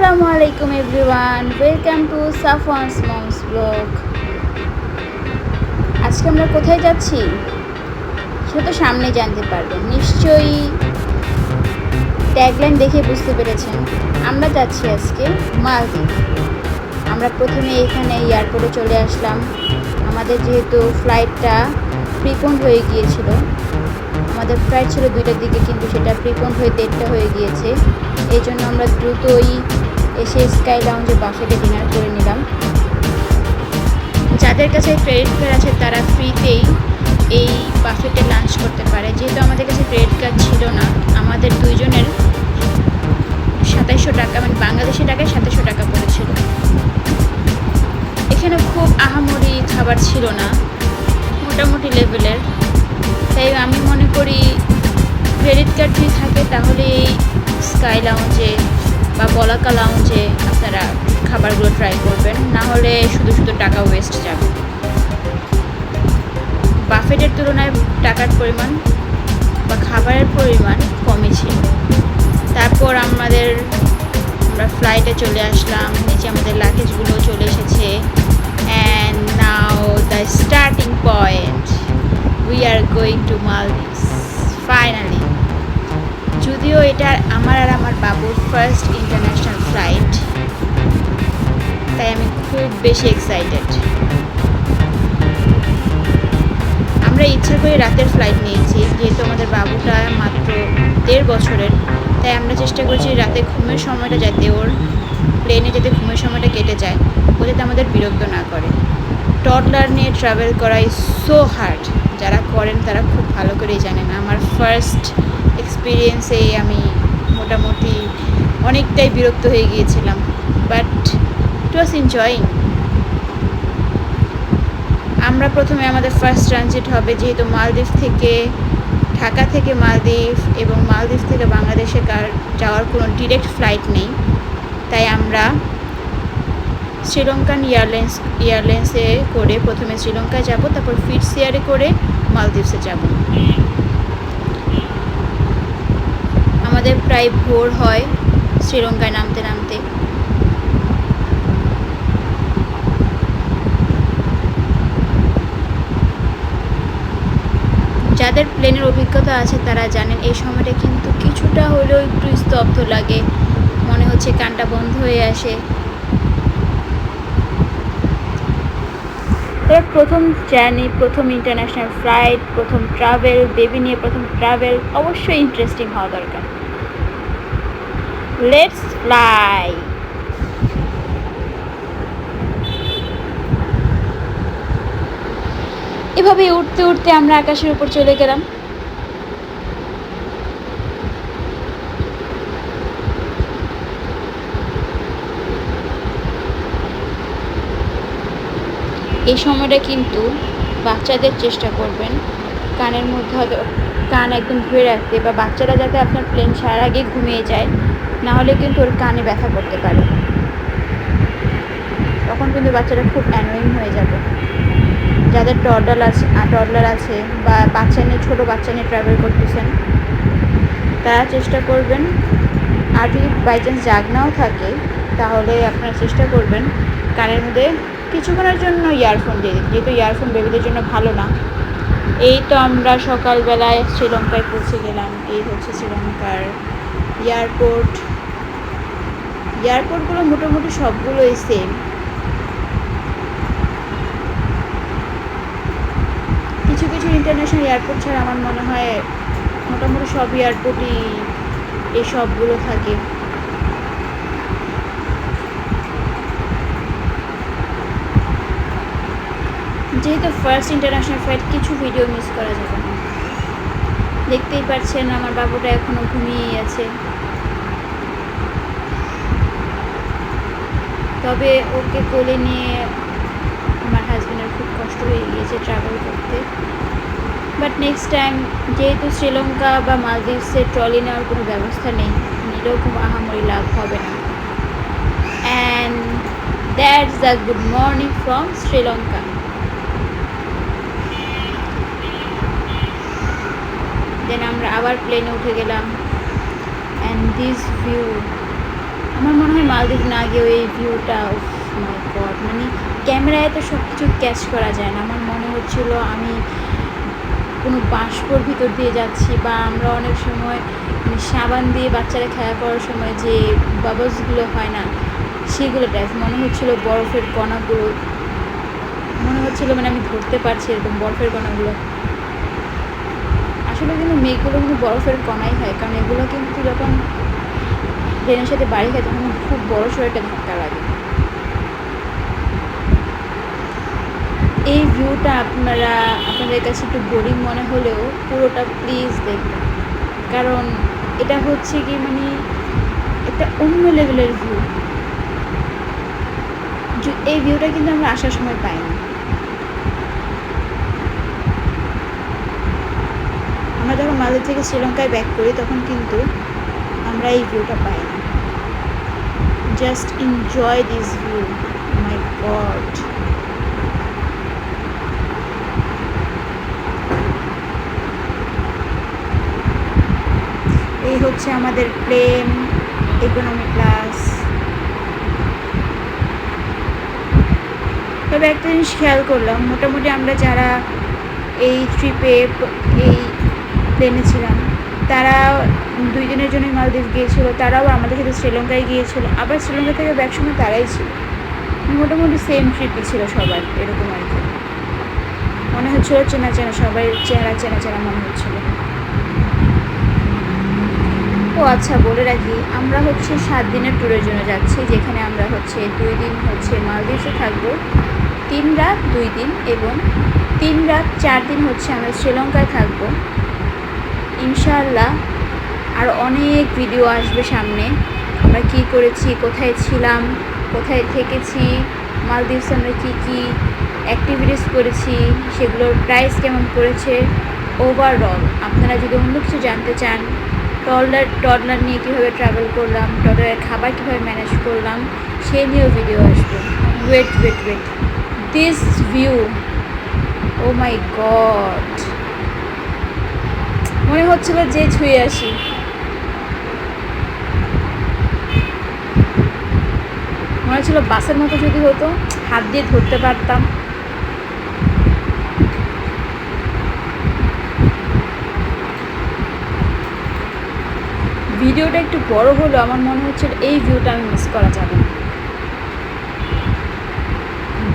আসসালামু আলাইকুম everyone, welcome to Safwan's moms vlog. আজকে আমরা কোথায় যাচ্ছি সেটা তো সামনে জানতে পারবেন নিশ্চয়ই। ট্যাগলাইন দেখে বুঝতে পেরেছেন আমরা যাচ্ছি আজকে মালদ্বীপ। আমরা প্রথমে এখানে এয়ারপোর্টে চলে আসলাম। আমাদের যেহেতু ফ্লাইটটা প্রিপন্ড হয়ে গিয়েছিল, আমাদের ফ্লাইট ছিল 2টার দিকে, কিন্তু সেটা প্রিপন্ড হয়ে 1:30টা হয়ে গিয়েছে। এই জন্য আমরা দ্রুতই এসে স্কাই লাউঞ্জে বাফেটে ডিনার করে নিলাম। যাদের কাছে ক্রেডিট কার্ড আছে তারা ফ্রিতেই এই বাফেটে লাঞ্চ করতে পারে। যেহেতু আমাদের কাছে ক্রেডিট কার্ড ছিল না, আমাদের দুইজনের 2700 টাকা, মানে বাংলাদেশি টাকায় 2700 টাকা পড়েছিল। এখানে খুব আহামরি খাবার ছিল না, মোটামুটি লেভেলের। তাই আমি মনে করি ক্রেডিট কার্ড যদি থাকে তাহলে এই স্কাই লাউঞ্জে বা বলাকা লাউঞ্জে আপনারা খাবারগুলো ট্রাই করবেন, না হলে শুধু শুধু টাকা ওয়েস্ট যাবে। বাফেটের তুলনায় টাকার পরিমাণ বা খাবারের পরিমাণ কমই ছিল। তারপর আমরা ফ্লাইটে চলে আসলাম, নিচে আমাদের লাগেজগুলো চলে এসেছে। And now the starting point, we are going to Maldives finally. যদিও এটা আমার আর আমার বাবুর ফার্স্ট ইন্টারন্যাশনাল ফ্লাইট, তাই আমি খুব বেশি এক্সাইটেড। আমরা ইচ্ছা করে রাতের ফ্লাইট নিয়েছি, যেহেতু আমাদের বাবুটা মাত্র 1.5 বছরের। তাই আমরা চেষ্টা করছি রাতে ঘুমের সময়টা যাতে প্লেনে যাতে ঘুমের সময়টা কেটে যায়, ও যাতে আমাদের বিরক্ত না করে। টডলার নিয়ে ট্রাভেল করা ইজ সো হার্ড। যারা করেন তারা খুব ভালো করেই জানেন। আমার ফার্স্ট এক্সপিরিয়েন্সে আমি মোটামুটি অনেকটাই বিরক্ত হয়ে গিয়েছিলাম, বাট ইট ওয়াজ এনজয়িং। আমরা প্রথমে আমাদের ফার্স্ট ট্রানজিট হবে, যেহেতু মালদ্বীপ থেকে ঢাকা থেকে মালদ্বীপ এবং মালদ্বীপ থেকে বাংলাদেশে যাওয়ার কোনো ডিরেক্ট ফ্লাইট নেই। তাই আমরা শ্রীলঙ্কান এয়ারলাইন্সে করে প্রথমে শ্রীলঙ্কায় যাব, তারপর ফিটস এয়ারে করে মালদ্বীপসে যাব। আমাদের প্রায় ভোর হয় শ্রীলঙ্কায় নামতে নামতে। যাদের প্লেনের অভিজ্ঞতা আছে তারা জানেন এই সময়টা কিন্তু কিছুটা হলেও একটু স্তব্ধ লাগে, মনে হচ্ছে কানটা বন্ধ হয়ে আসে। এর প্রথম জার্নি, প্রথম ইন্টারন্যাশনাল ফ্লাইট, প্রথম ট্রাভেল, বেবি নিয়ে প্রথম ট্রাভেল, অবশ্যই ইন্টারেস্টিং হওয়া দরকার। Let's fly. এভাবে উঠতে উঠতে আমরা আকাশের উপর চলে গেলাম। এই সময়টা কিন্তু বাচ্চাদের চেষ্টা করবেন কানের মধ্যে হয়তো কান একদম ধুয়ে রাখতে, বা বাচ্চারা যাতে আপনার প্লেন ছাড়ার আগে ঘুমিয়ে যায়, না হলে কিন্তু ওর কানে ব্যথা করতে পারে। তখন কিন্তু বাচ্চারা খুব অ্যানোয়িং হয়ে যাবে। যাদের টডলার আছে বা বাচ্চা নিয়ে ছোটো বাচ্চা নিয়ে ট্রাভেল করতেছেন, তারা চেষ্টা করবেন, আর যদি বাই চান্স জাগনাও থাকে তাহলে আপনারা চেষ্টা করবেন কানের মধ্যে কিছুক্ষণের জন্য ইয়ারফোন দিয়ে দিন, যেহেতু ইয়ারফোন বেবিদের জন্য ভালো না। এই তো আমরা সকালবেলায় শ্রীলঙ্কায় পৌঁছে গেলাম। এই হচ্ছে শ্রীলঙ্কার এয়ারপোর্টগুলো মোটামুটি সবগুলোই সেম। কিছু কিছু ইন্টারন্যাশনাল এয়ারপোর্ট ছাড়া আমার মনে হয় মোটামুটি সব এয়ারপোর্টই এই সবগুলো থাকে। যেহেতু ফার্স্ট ইন্টারন্যাশনাল ফ্লাইট, কিছু ভিডিও মিস করা যাবে না। দেখতেই পাচ্ছেন আমার বাবুটা এখনও ঘুমিয়েই আছে, তবে ওকে কোলে নিয়ে আমার হাজব্যান্ডের খুব কষ্ট হয়ে গিয়েছে ট্রাভেল করতে। বাট নেক্সট টাইম, যেহেতু শ্রীলঙ্কা বা মালদ্বীপসে ট্রলি নেওয়ার কোনো ব্যবস্থা নেই, নিলেও খুব আহামরি লাভ হবে না। And that's the good morning from Sri Lanka. Then আমরা আবার প্লেনে উঠে গেলাম। অ্যান্ড দিস ভিউ, আমার মনে হয় মালদ্বীপ না গিয়েও এই ভিউটা মাই গড, মানে ক্যামেরায় তো সব কিছু ক্যাচ করা যায় না। আমার মনে হচ্ছিল আমি কোনো বাষ্পর ভিতর দিয়ে যাচ্ছি, বা আমরা অনেক সময় সাবান দিয়ে বাচ্চারা খেলা করার সময় যে বাবলসগুলো হয় না, সেগুলো টাইপ মনে হচ্ছিলো। বরফের কণাগুলো মনে হচ্ছিলো, মানে আমি ধরতে পারছি এরকম বরফের কণাগুলো। আসলে কিন্তু মেঘগুলো কিন্তু বরফের কণাই হয়, কারণ এগুলো কিন্তু যখন ট্রেনের সাথে বাড়ি খায় তখন খুব বড় সড়ো একটা ধাক্কা লাগে। এই ভিউটা আপনাদের কাছে একটু বোরিং মনে হলেও পুরোটা প্লিজ দেখবেন, কারণ এটা হচ্ছে কি মানে একটা অন্য লেভেলের ভিউ। এই ভিউটা কিন্তু আমরা আসার সময় পাই না। আমরা যখন মালদ্বীপ থেকে শ্রীলঙ্কায় ব্যাক করি তখন কিন্তু আমরা এই ভিউটা পাই না। Just enjoy this view, my god. এই হচ্ছে আমাদের প্লেন, ইকোনমি ক্লাস। তবে একটা জিনিস খেয়াল করলাম, মোটামুটি আমরা যারা এই ট্রিপে এই প্লেনে ছিলাম তারা 2 দিনের জন্য মালদ্বীপ গিয়েছিল, তারাও আমাদের সাথে শ্রীলঙ্কায় গিয়েছিল, আবার শ্রীলঙ্কা থেকে ব্যাক সময় তারাই ছিল। মোটামুটি সেম ট্রিপই ছিল সবার, এরকম আর কি। মনে হচ্ছিলো চেনা চেনা, সবাই চেহারা চেনা চেনা মনে হচ্ছিলো। ও আচ্ছা, বলে রাখি, আমরা হচ্ছে 7 দিনের ট্যুরের জন্য যাচ্ছি, যেখানে আমরা হচ্ছে 2 দিন হচ্ছে মালদ্বীপে থাকবো, 3 রাত 2 দিন, এবং 3 রাত 4 দিন হচ্ছে আমরা শ্রীলঙ্কায় থাকবো। ইনশাআল্লাহ আর অনেক ভিডিও আসবে সামনে, আমরা কি করেছি, কোথায় ছিলাম, কোথায় থেকেছি, মালদ্বীপে আমরা কী কী অ্যাক্টিভিটিস করেছি, সেগুলোর প্রাইস কেমন পড়েছে, ওভারঅল আপনারা যদি অন্য কিছু জানতে চান, টডলার নিয়ে কীভাবে ট্রাভেল করলাম, টডলারের খাবার কীভাবে ম্যানেজ করলাম, সেই নিয়েও ভিডিও আসবে। Wait, this view, oh my God, মনে হচ্ছিল যে ছুঁয়ে আসি। মনে হচ্ছিল বাসের মতো যদি হতো, হাত দিয়ে ধরতে পারতাম। ভিডিওটা একটু বড় হলো, আমার মনে হচ্ছিল এই ভিউটা আমি মিস করা যাবে না।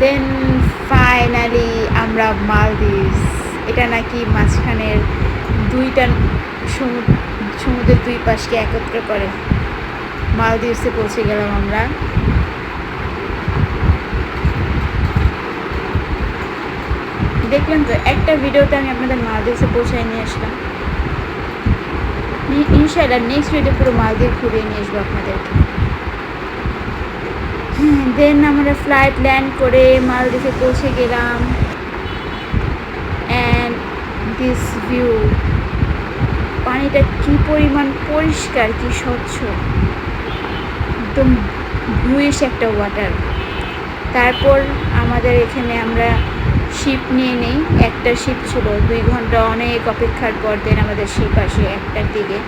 দেন ফাইনালি আমরা মালদ্বীপ, এটা নাকি মাঝখানের 2টা সমুদ্রের 2 পাশকে একত্র করে মালদ্বীপসে পৌঁছে গেলাম আমরা। দেখলেন তো, একটা ভিডিওতে আমি আপনাদের মালদ্বীপসে পৌঁছায় নিয়ে আসলাম। ইনশাআল্লাহ নেক্সট ভিডিও পুরো মালদ্বীপ ঘুরিয়ে নিয়ে আসবো আপনাদেরকে। দেন আমরা ফ্লাইট ল্যান্ড করে মালদ্বীপে পৌঁছে গেলাম। অ্যান্ড দিস ভিউ, পানিটা কী পরিমাণ পরিষ্কার, কি স্বচ্ছ, একদম ব্লুইশ একটা ওয়াটার। তারপর আমাদের এখানে আমরা শিপ নিয়ে নেই, একটা শিপ ছিল, 2 ঘন্টা অনেক অপেক্ষার পর দেন আমাদের শিপ আসে 1টার দিকে।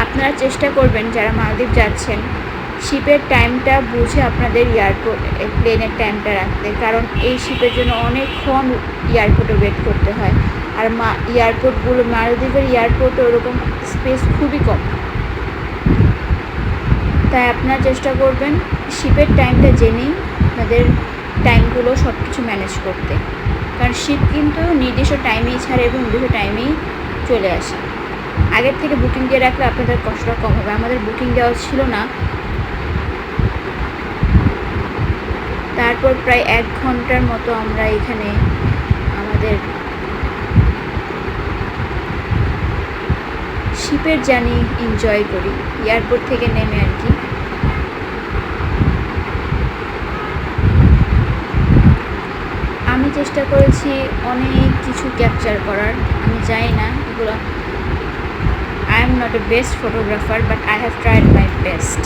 আপনারা চেষ্টা করবেন যারা মালদ্বীপ যাচ্ছেন, শিপের টাইমটা বুঝে আপনাদের প্লেনের টাইমটা রাখতে, কারণ এই শিপের জন্য অনেকক্ষণ এয়ারপোর্টে ওয়েট করতে হয়। আর এয়ারপোর্টগুলো, মালদ্বীপের এয়ারপোর্টে ওরকম স্পেস খুবই কম, তাই আপনারা চেষ্টা করবেন শিপের টাইমটা জেনেই আপনাদের টাইমগুলো সব কিছু ম্যানেজ করতে, কারণ শিপ কিন্তু নির্দিষ্ট টাইমেই ছাড়ে এবং নির্দিষ্ট টাইমেই চলে আসে। আগের থেকে বুকিং দিয়ে রাখলে আপনাদের কষ্টটা কম হবে। আমাদের বুকিং দেওয়া ছিল না। তারপর প্রায় 1 ঘন্টার মতো আমরা এখানে আমাদের শিপের জার্নি এনজয় করি, এয়ারপোর্ট থেকে নেমে আর কি। আমি চেষ্টা করেছি অনেক কিছু ক্যাপচার করার, আমি জানি না এগুলো, I am not a best photographer, but I have tried my best.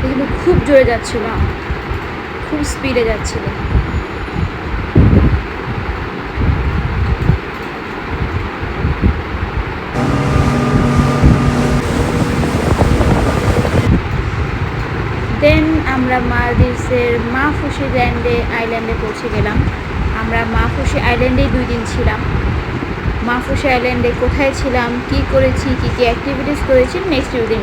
এগুলো খুব জোরে যাচ্ছিল, খুব স্পিডে যাচ্ছিল। দেন আমরা মালদ্বীপসের মাফুসি আইল্যান্ডে পৌঁছে গেলাম। আমরা মাফুসি আইল্যান্ডেই 2 দিন ছিলাম। মাফুসি আইল্যান্ডে কোথায় ছিলাম, কি করেছি, কি অ্যাক্টিভিটিস করেছি নেক্সট 2 দিন